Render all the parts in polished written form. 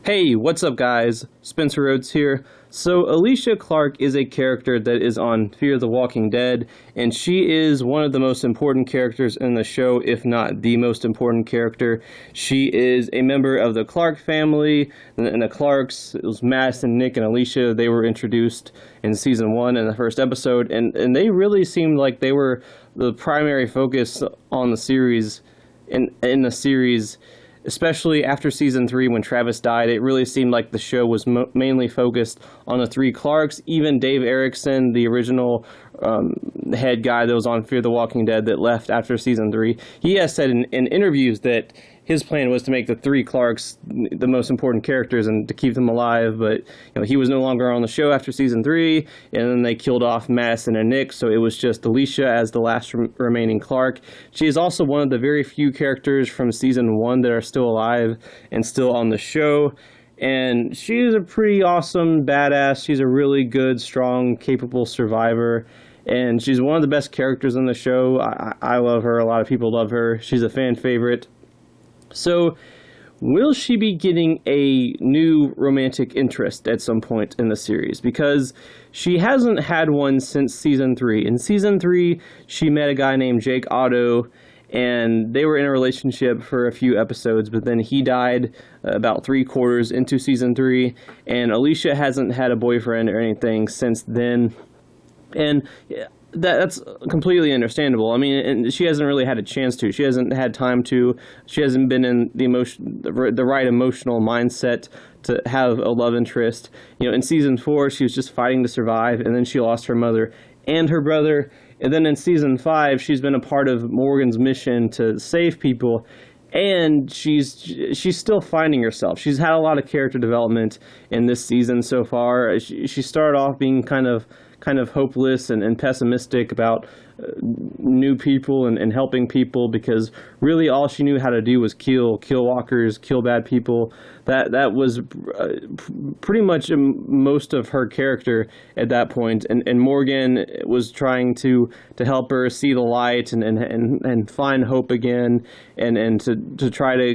Hey, what's up, guys? Spencer Rhodes here. So, Alicia Clark is a character that is on Fear the Walking Dead, and she is one of the most important characters in the show, if not the most important character. She is a member of the Clark family, and the Clarks, it was Madison, Nick, and Alicia. They were introduced in season 1 in the first episode, and they really seemed like they were the primary focus on the series, in the series. Especially after season 3 when Travis died, it really seemed like the show was mainly focused on the three Clarks. Even Dave Erickson, the original head guy that was on Fear the Walking Dead that left after season 3, he has said in interviews that his plan was to make the three Clarks the most important characters and to keep them alive, but he was no longer on the show after season 3, and then they killed off Madison and Nick, so it was just Alicia as the last remaining Clark. She is also one of the very few characters from season 1 that are still alive and still on the show, and she is a pretty awesome badass. She's a really good, strong, capable survivor, and she's one of the best characters in the show. I love her. A lot of people love her. She's a fan favorite. So, will she be getting a new romantic interest at some point in the series? Because she hasn't had one since season 3. In season 3, she met a guy named Jake Otto, and they were in a relationship for a few episodes, but then he died about 3/4 into season 3, and Alicia hasn't had a boyfriend or anything since then. And that's completely understandable. I mean, and she hasn't really had a chance to. She hasn't had time to. She hasn't been in the right emotional mindset to have a love interest. In season 4, she was just fighting to survive, and then she lost her mother and her brother. And then in season 5, she's been a part of Morgan's mission to save people, and she's still finding herself. She's had a lot of character development in this season so far. She started off being kind of hopeless and pessimistic about new people and helping people, because really all she knew how to do was kill walkers, kill bad people. That was pretty much most of her character at that point. And Morgan was trying to help her see the light and find hope again, and to try to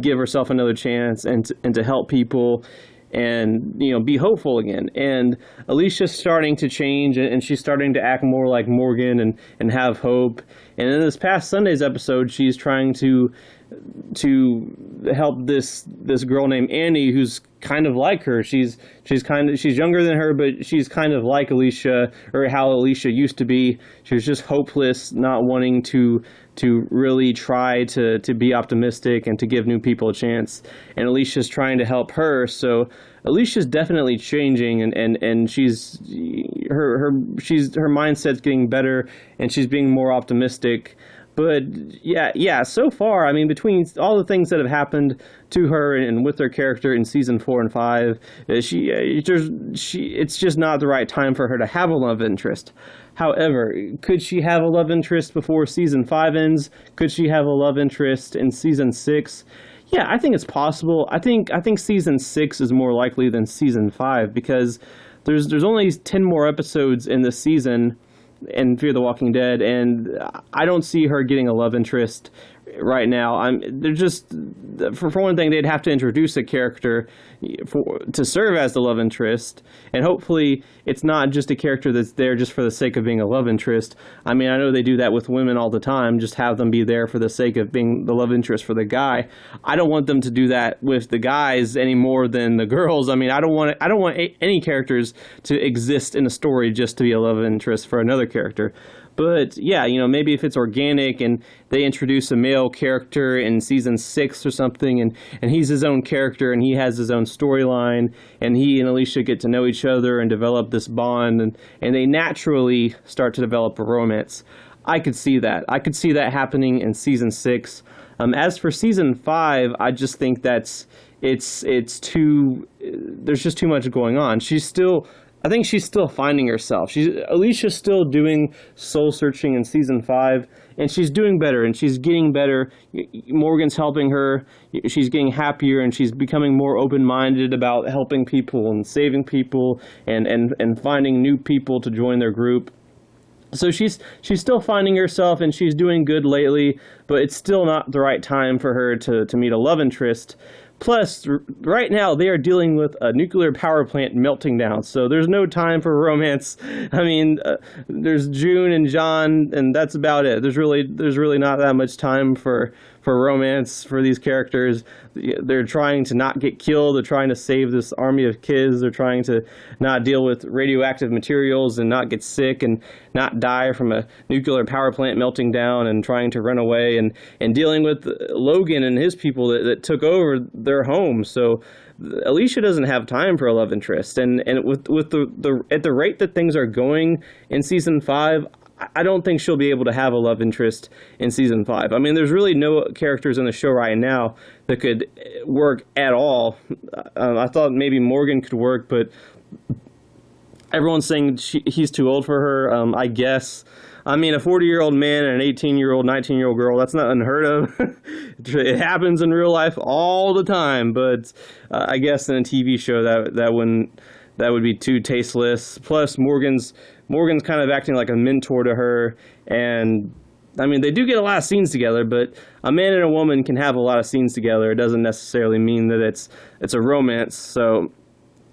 give herself another chance and to help people and be hopeful again. And Alicia's starting to change, and she's starting to act more like Morgan and have hope. And in this past Sunday's episode, she's trying to help this girl named Annie, who's kind of like her. She's younger than her, but she's kind of like Alicia, or how Alicia used to be. She was just hopeless, not wanting to really try to be optimistic and to give new people a chance. And Alicia's trying to help her. So Alicia's definitely changing, and her mindset's getting better, and she's being more optimistic. But yeah, so far, I mean, between all the things that have happened to her and with her character in season 4 and 5, it's just not the right time for her to have a love interest. However, could she have a love interest before season 5 ends? Could she have a love interest in season 6? Yeah, I think it's possible. I think season 6 is more likely than season 5, because there's only 10 more episodes in this season in Fear the Walking Dead, and I don't see her getting a love interest right now. They're just, for one thing, they'd have to introduce a character to serve as the love interest, and hopefully it's not just a character that's there just for the sake of being a love interest. I mean, I know they do that with women all the time, just have them be there for the sake of being the love interest for the guy. I don't want them to do that with the guys any more than the girls. I mean, I don't want any characters to exist in a story just to be a love interest for another character. But yeah, maybe if it's organic and they introduce a male character in season 6 or something, and he's his own character and he has his own storyline, and he and Alicia get to know each other and develop this bond, and they naturally start to develop a romance. I could see that. I could see that happening in season 6. As for season 5, I just think there's just too much going on. I think she's still finding herself. Alicia's still doing soul searching in season 5, and she's doing better, and she's getting better. Morgan's helping her. She's getting happier, and she's becoming more open-minded about helping people and saving people and finding new people to join their group. So she's still finding herself, and she's doing good lately, but it's still not the right time for her to meet a love interest. Plus, right now they are dealing with a nuclear power plant melting down, so there's no time for romance. I mean, there's June and John, and that's about it. There's really not that much time for romance for these characters. They're trying to not get killed. They're trying to save this army of kids. They're trying to not deal with radioactive materials and not get sick and not die from a nuclear power plant melting down, and trying to run away and dealing with Logan and his people that took over their home. So Alicia doesn't have time for a love interest, and with the at the rate that things are going in season 5, I don't think she'll be able to have a love interest in season 5. I mean, there's really no characters in the show right now that could work at all. I thought maybe Morgan could work, but everyone's saying he's too old for her, I guess. I mean, a 40-year-old man and an 18-year-old, 19-year-old girl, that's not unheard of. It happens in real life all the time, but I guess in a TV show that would be too tasteless. Plus, Morgan's kind of acting like a mentor to her, and I mean, they do get a lot of scenes together, but a man and a woman can have a lot of scenes together. It doesn't necessarily mean that it's a romance, so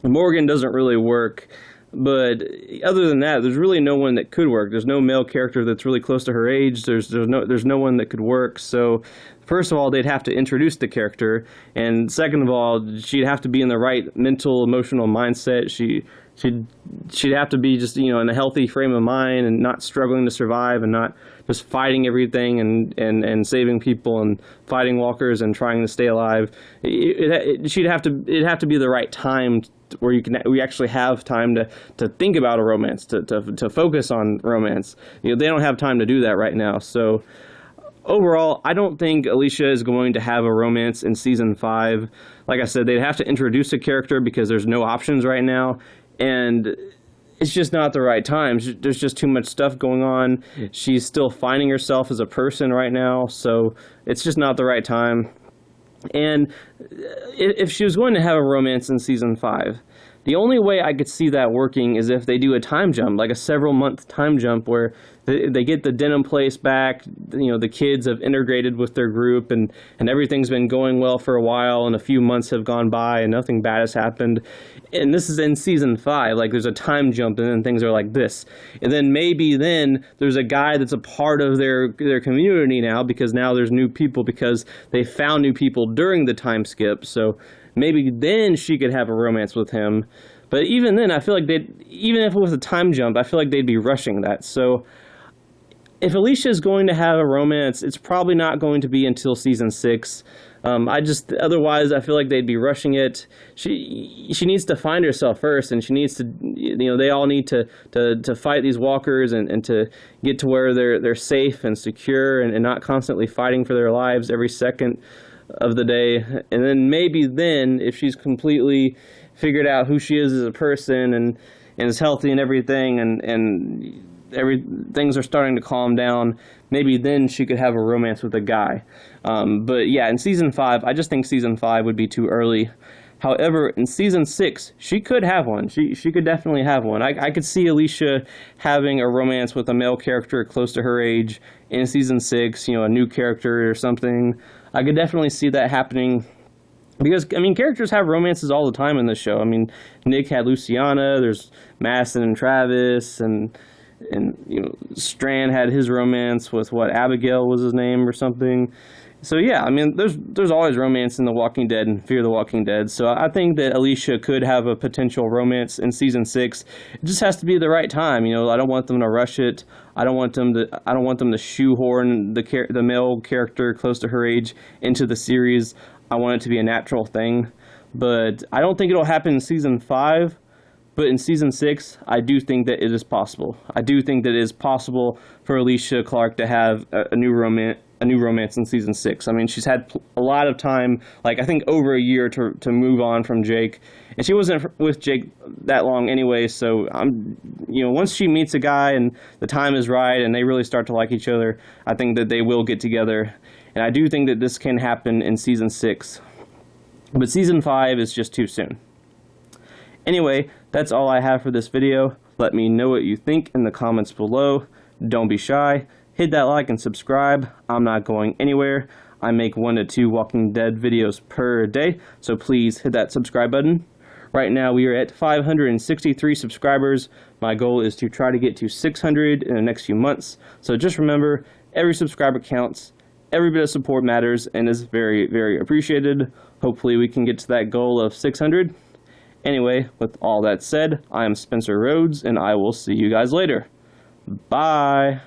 Morgan doesn't really work. But other than that, there's really no one that could work. There's no male character that's really close to her age. There's no one that could work. So first of all, they'd have to introduce the character, and second of all, she'd have to be in the right mental, emotional mindset. She'd have to be just, you know, in a healthy frame of mind and not struggling to survive and not just fighting everything and saving people and fighting walkers and trying to stay alive. It'd have to be the right time where we actually have time to think about a romance, to focus on romance. You know, they don't have time to do that right now. So overall, I don't think Alicia is going to have a romance in season 5. Like I said, they'd have to introduce a character because there's no options right now, and it's just not the right time. There's just too much stuff going on. She's still finding herself as a person right now, so it's just not the right time. And if she was going to have a romance in season 5, the only way I could see that working is if they do a time jump, like a several-month time jump where they get the Denham place back, you know, the kids have integrated with their group, and everything's been going well for a while, and a few months have gone by, and nothing bad has happened. And this is in season 5, like there's a time jump, and then things are like this. And then maybe then there's a guy that's a part of their community now, because now there's new people, because they found new people during the time skip. So maybe then she could have a romance with him. But even then, I feel like even if it was a time jump, I feel like they'd be rushing that. So if Alicia is going to have a romance, it's probably not going to be until season 6. Otherwise, I feel like they'd be rushing it. She needs to find herself first, and she needs to, you know, they all need to fight these walkers and to get to where they're safe and secure and not constantly fighting for their lives every second of the day. And then maybe then, if she's completely figured out who she is as a person and is healthy and everything, and things are starting to calm down, maybe then she could have a romance with a guy. But yeah, in season 5, I just think season 5 would be too early. However, in season 6, she could have one. She could definitely have one. I could see Alicia having a romance with a male character close to her age in season 6, you know, a new character or something. I could definitely see that happening. Because, I mean, characters have romances all the time in the show. I mean, Nick had Luciana, there's Madison and Travis, and you know, Strand had his romance with Abigail was his name or something. So yeah, I mean, there's always romance in The Walking Dead and Fear the Walking Dead. So I think that Alicia could have a potential romance in season 6. It just has to be the right time. You know, I don't want them to rush it. I don't want them to shoehorn the male character close to her age into the series. I want it to be a natural thing. But I don't think it'll happen in season 5. But in season 6, I do think that it is possible. I do think that it is possible for Alicia Clark to have a new romance in season 6. I mean, she's had a lot of time, like I think over a year to move on from Jake, and she wasn't with Jake that long anyway. So you know, once she meets a guy and the time is right and they really start to like each other, I think that they will get together, and I do think that this can happen in season 6. But season 5 is just too soon. Anyway, that's all I have for this video. Let me know what you think in the comments below. Don't be shy. Hit that like and subscribe. I'm not going anywhere. I make 1 to 2 Walking Dead videos per day, so please hit that subscribe button. Right now we are at 563 subscribers. My goal is to try to get to 600 in the next few months. So just remember, every subscriber counts, every bit of support matters and is very, very appreciated. Hopefully we can get to that goal of 600. Anyway, with all that said, I am Spencer Rhodes and I will see you guys later. Bye!